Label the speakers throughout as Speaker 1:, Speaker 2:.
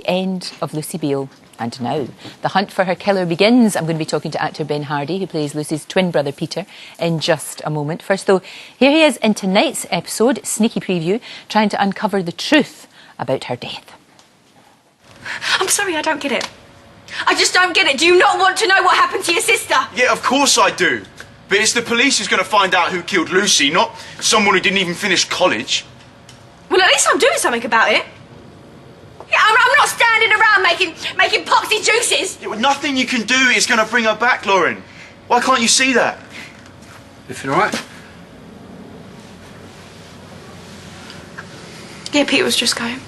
Speaker 1: end of Lucy Beale. And now, the hunt for her killer begins. I'm going to be talking to actor Ben Hardy, who plays Lucy's twin brother Peter, in just a moment. First, though, here he is in tonight's episode, sneaky preview, trying to uncover the truth about her death.
Speaker 2: I'm sorry, I don't get it. I just don't get it. Do you not want to know what happened to your sister?
Speaker 3: Yeah, of course I do. But it's the police who's going to find out who killed Lucy, not someone who didn't even finish college.
Speaker 2: Well, at least I'm doing something about it. Yeah, I'm not standing around making poxy juices.
Speaker 3: Yeah, well, nothing you can do is going to bring her back, Lorraine. Why can't you see that?
Speaker 4: Everything all right?
Speaker 2: Yeah, Pete was just going.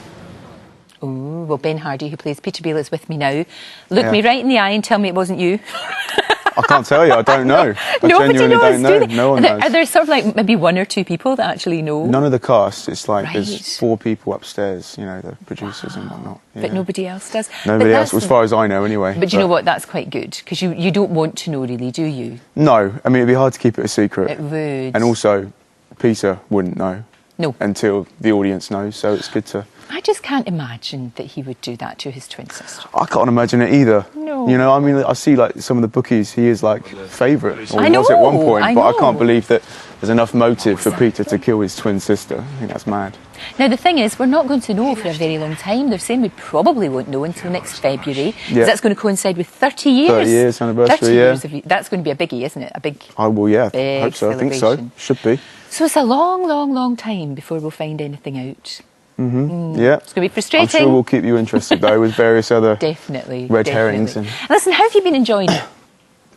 Speaker 1: Oh, well, Ben Hardy, who plays Peter Beale, is with me now. Look me right in the eye and tell me it wasn't you.
Speaker 5: I can't tell you, I don't know. I
Speaker 1: Nobody
Speaker 5: genuinely
Speaker 1: knows,
Speaker 5: don't know.
Speaker 1: do they?
Speaker 5: No one knows.
Speaker 1: Are there sort of like maybe one or two people that actually know?
Speaker 5: None of the cast. It's like
Speaker 1: Right.
Speaker 5: there's 4 people upstairs, you know, the producers and whatnot. Yeah.
Speaker 1: But nobody else does?
Speaker 5: Nobody
Speaker 1: But
Speaker 5: else, as far as I know anyway.
Speaker 1: But you know what, that's quite good, because you don't want to know really, do you?
Speaker 5: No, I mean, it'd be hard to keep it a secret.
Speaker 1: It would.
Speaker 5: And also, Peter wouldn't know.
Speaker 1: No.
Speaker 5: Until the audience knows, so it's good to...
Speaker 1: I just can't imagine that he would do that to his twin sister.
Speaker 5: I can't imagine it either.
Speaker 1: No.
Speaker 5: You know, I mean, I see like some of the bookies, he is like favourite, or
Speaker 1: I
Speaker 5: he was
Speaker 1: know,
Speaker 5: at one point,
Speaker 1: I
Speaker 5: but I
Speaker 1: know.
Speaker 5: can't believe that there's enough motive for Peter to kill his twin sister. I think that's mad.
Speaker 1: Now, the thing is, we're not going to know for a very long time. They're saying we probably won't know until next February.
Speaker 5: Yeah.
Speaker 1: That's going to coincide with 30 years.
Speaker 5: 30 years anniversary,
Speaker 1: 30
Speaker 5: yeah.
Speaker 1: years that's going to be a biggie, isn't it? A big...
Speaker 5: I will, yeah.
Speaker 1: Big
Speaker 5: I hope so. I think so.
Speaker 1: celebration.
Speaker 5: Should be.
Speaker 1: So it's a long, long, long time before we'll find anything out.
Speaker 5: Yeah.
Speaker 1: It's going to be frustrating.
Speaker 5: I'm sure we'll keep you interested though with various other
Speaker 1: Definitely.
Speaker 5: red
Speaker 1: definitely.
Speaker 5: herrings. And
Speaker 1: Listen, how have you been enjoying it?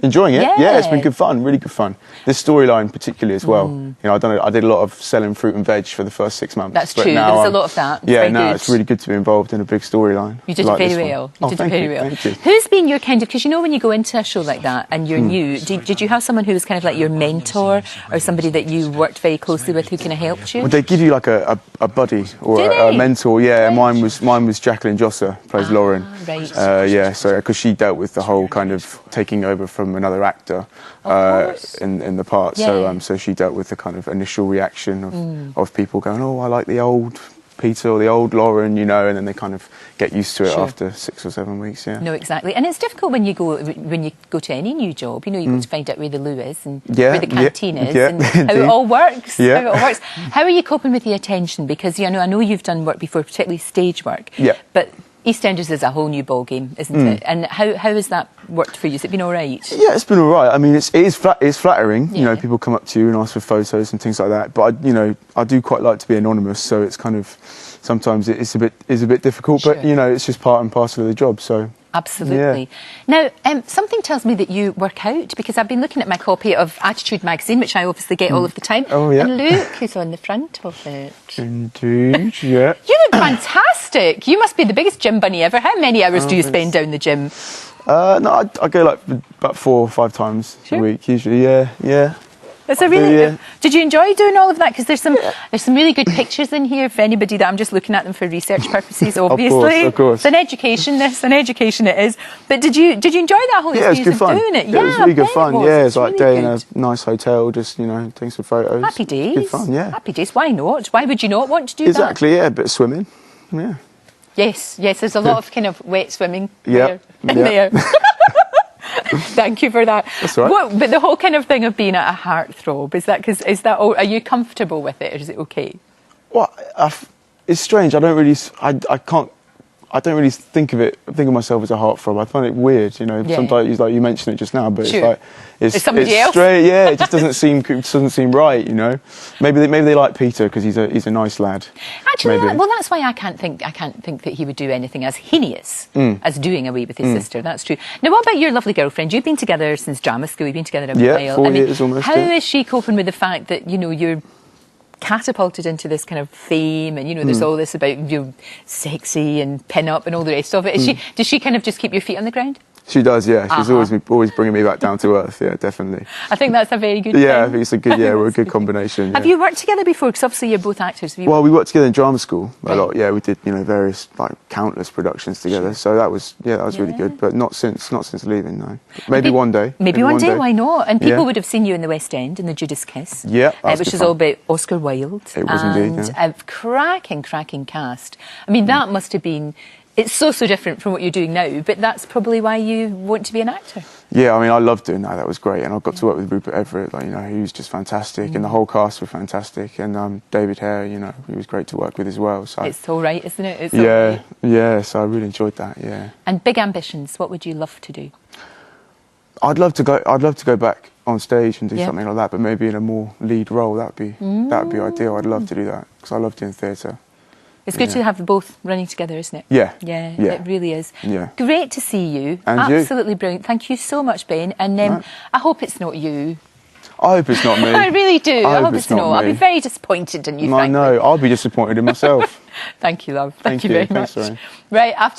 Speaker 5: enjoying it?
Speaker 1: Yeah.
Speaker 5: It's been good fun, really good fun. This storyline particularly as well. You know, I did a lot of selling fruit and veg for the first 6 months.
Speaker 1: That's
Speaker 5: but
Speaker 1: true.
Speaker 5: now
Speaker 1: There was a
Speaker 5: I'm-
Speaker 1: lot of that. It's
Speaker 5: Yeah,
Speaker 1: very
Speaker 5: no,
Speaker 1: good.
Speaker 5: it's really good to be involved in a big storyline.
Speaker 1: You did
Speaker 5: like
Speaker 1: it
Speaker 5: this
Speaker 1: very
Speaker 5: one.
Speaker 1: well.
Speaker 5: Oh,
Speaker 1: You did it
Speaker 5: thank
Speaker 1: very
Speaker 5: you,
Speaker 1: well.
Speaker 5: thank you.
Speaker 1: Who's been your kind of, because you know when you go into a show like that and you're new, did you have someone who was kind of like your mentor or somebody that you worked very closely with who kind of helped you?
Speaker 5: Well, they give you like a buddy or
Speaker 1: Do
Speaker 5: a
Speaker 1: they?
Speaker 5: mentor. Yeah,
Speaker 1: Right.
Speaker 5: mine was Jacqueline Josser, plays Lauren.
Speaker 1: right.
Speaker 5: Yeah, so because she dealt with the whole kind of taking over from another actor
Speaker 1: course.
Speaker 5: in the part.
Speaker 1: Yeah.
Speaker 5: So she dealt with the kind of initial reaction of people going, oh, I like the old Peter or the old Lauren, you know, and then they kind of get used to it
Speaker 1: Sure.
Speaker 5: after 6 or 7 weeks. Yeah.
Speaker 1: No, exactly. And it's difficult when you go to any new job. You know, you've got to find out where the loo is and
Speaker 5: Yeah,
Speaker 1: where the canteen is
Speaker 5: yeah,
Speaker 1: and how it
Speaker 5: indeed.
Speaker 1: all works.
Speaker 5: Yeah.
Speaker 1: How it all works. How are you coping with the attention? Because I know you've done work before, particularly stage work.
Speaker 5: Yeah.
Speaker 1: But EastEnders is a whole new ballgame, isn't it? And how has that worked for you? Has it been all right?
Speaker 5: Yeah, it's been all right. I mean, it's flattering. You know,
Speaker 1: Yeah.
Speaker 5: people come up to you and ask for photos and things like that. But I do quite like to be anonymous, so it's kind of sometimes it's a bit difficult.
Speaker 1: Sure.
Speaker 5: But you know, it's just part and parcel of the job. So
Speaker 1: Absolutely. Now, something tells me that you work out, because I've been looking at my copy of Attitude magazine, which I obviously get all of the time.
Speaker 5: Oh, yeah.
Speaker 1: And look who's on the front of it.
Speaker 5: indeed, yeah.
Speaker 1: You look fantastic. You must be the biggest gym bunny ever. How many hours do you spend down the gym?
Speaker 5: No, I go like about 4 or 5 times
Speaker 1: Sure.
Speaker 5: a week usually. Yeah.
Speaker 1: It's a really.
Speaker 5: yeah.
Speaker 1: Did you enjoy doing all of that? Because there's some really good pictures in here for anybody that I'm just looking at them for research purposes. Obviously,
Speaker 5: Of course.
Speaker 1: It's an education. An education it is. But did you enjoy that whole
Speaker 5: Yeah, it's
Speaker 1: experience
Speaker 5: good
Speaker 1: of
Speaker 5: fun.
Speaker 1: doing it?
Speaker 5: Yeah, it was really good fun. Yeah, it's like
Speaker 1: really
Speaker 5: day in a
Speaker 1: good.
Speaker 5: nice hotel, just taking some photos.
Speaker 1: Happy days.
Speaker 5: Good fun. Yeah.
Speaker 1: Happy days. Why not? Why would you not want to do that?
Speaker 5: Exactly. Yeah, a bit of swimming. Yeah.
Speaker 1: Yes. There's a lot of kind of wet swimming
Speaker 5: Yeah,
Speaker 1: there. Thank you for that.
Speaker 5: That's all right.
Speaker 1: But the whole kind of thing of being a heartthrob, are you comfortable with it, or is it okay?
Speaker 5: Well, it's strange. I don't really think of myself as a heartthrob. I find it weird,
Speaker 1: Yeah.
Speaker 5: Sometimes, like you mentioned it just now, but
Speaker 1: Sure.
Speaker 5: it's like
Speaker 1: It's somebody else?
Speaker 5: Straight, yeah, it just doesn't seem right, Maybe they like Peter because he's a nice lad.
Speaker 1: Actually,
Speaker 5: maybe.
Speaker 1: well, that's why I can't think that he would do anything as heinous as doing away with his sister. That's true. Now, what about your lovely girlfriend? You've been together since drama school. You've been together a
Speaker 5: Yeah,
Speaker 1: while.
Speaker 5: 4 years almost,
Speaker 1: How
Speaker 5: yeah.
Speaker 1: is she coping with the fact that you're catapulted into this kind of fame, and there's all this about sexy and pin-up and all the rest of it? Does she kind of just keep your feet on the ground?
Speaker 5: She does, yeah. She's
Speaker 1: Uh-huh.
Speaker 5: always bringing me back down to earth. Yeah, definitely.
Speaker 1: I think that's a very good
Speaker 5: Yeah, I
Speaker 1: thing.
Speaker 5: think it's a good. Yeah, we're a good combination.
Speaker 1: Have
Speaker 5: yeah.
Speaker 1: you worked together before? Because obviously you're both actors. Have you
Speaker 5: Well, we worked together in drama school a
Speaker 1: Right.
Speaker 5: lot. Yeah, we did various countless productions together. So that was really
Speaker 1: Yeah.
Speaker 5: good. But not since leaving. No, maybe one day.
Speaker 1: Maybe one day, why not? And people
Speaker 5: Yeah.
Speaker 1: would have seen you in the West End in the Judas Kiss.
Speaker 5: Yeah, that was
Speaker 1: which
Speaker 5: good
Speaker 1: is
Speaker 5: fun.
Speaker 1: all about Oscar Wilde.
Speaker 5: It was
Speaker 1: and
Speaker 5: indeed, yeah.
Speaker 1: a cracking cast. I mean, that must have been It's so different from what you're doing now, but that's probably why you want to be an actor.
Speaker 5: Yeah, I mean, I loved doing that. That was great, and I got to work with Rupert Everett. Like, you know, he was just fantastic, and the whole cast were fantastic. And David Hare, you know, he was great to work with as well. So
Speaker 1: It's all right, isn't it? It's
Speaker 5: yeah,
Speaker 1: all right.
Speaker 5: yeah. So I really enjoyed that. Yeah.
Speaker 1: And big ambitions. What would you love to do?
Speaker 5: I'd love to go back on stage and do
Speaker 1: Yeah.
Speaker 5: something like that, but maybe in a more lead role. That'd be ideal. I'd love to do that because I love doing theatre.
Speaker 1: It's good
Speaker 5: Yeah.
Speaker 1: to have them both running together, isn't it?
Speaker 5: Yeah.
Speaker 1: Yeah,
Speaker 5: Yeah.
Speaker 1: it really is.
Speaker 5: Yeah.
Speaker 1: Great to see you.
Speaker 5: And you.
Speaker 1: Absolutely brilliant. Thank you so much, Ben. And
Speaker 5: Right.
Speaker 1: I hope it's not you.
Speaker 5: I hope it's not me.
Speaker 1: I really do. I hope
Speaker 5: it's
Speaker 1: it's not. I'll be
Speaker 5: me.
Speaker 1: very disappointed in you,
Speaker 5: I
Speaker 1: frankly.
Speaker 5: know. I'll be disappointed in myself.
Speaker 1: Thank you, love.
Speaker 5: Thank
Speaker 1: you
Speaker 5: you.
Speaker 1: very
Speaker 5: Thanks,
Speaker 1: much.
Speaker 5: Lorraine.
Speaker 1: Right, after